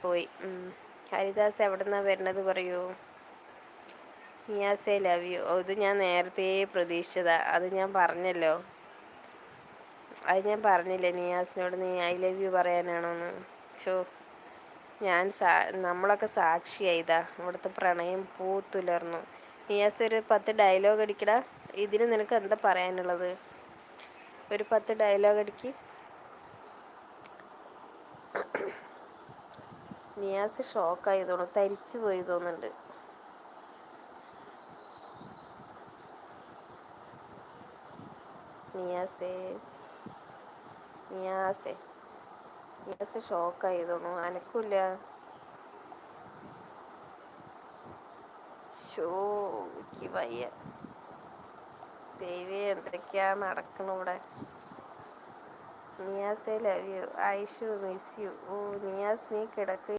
പോയി. ഹരിദാസ് എവിടെന്നാ വരുന്നത് പറയൂ. നിയാസെ ലവ് യു. ഇത് ഞാൻ നേരത്തെ പ്രതീക്ഷിച്ചതാ. അത് ഞാൻ പറഞ്ഞല്ലോ. പറഞ്ഞില്ലേ നിയാസിനോട് നീ ഐ ലവ് യു പറയാനാണോന്ന്. ഷോ നമ്മളൊക്കെ സാക്ഷിയായതാ. ഇവിടുത്തെ പ്രണയം പൂത്തുലർന്നു. നിയാസ് ഒരു 10 ഡയലോഗ് അടിക്കടാ. ഇതിന് നിനക്ക് എന്താ പറയാനുള്ളത്? ഒരു 10 ഡയലോഗ് അടിക്ക്. നിയാസ് ഷോക്കായി തോന്നുന്നു. തരിച്ചു പോയി തോന്നുന്നുണ്ട്. നിയാസേ നിയാസേ നിയാസ് ഷോക്കായി തോന്നുന്നു. അനക്കില്ല. ഷോ എനിക്ക് വയ്യ. ദേവി എന്തൊക്കെയാ നടക്കണ ഇവിടെ. നിയാസെ love you. Aishu miss you. ഓ നിയാസ് നീ കിടക്ക്.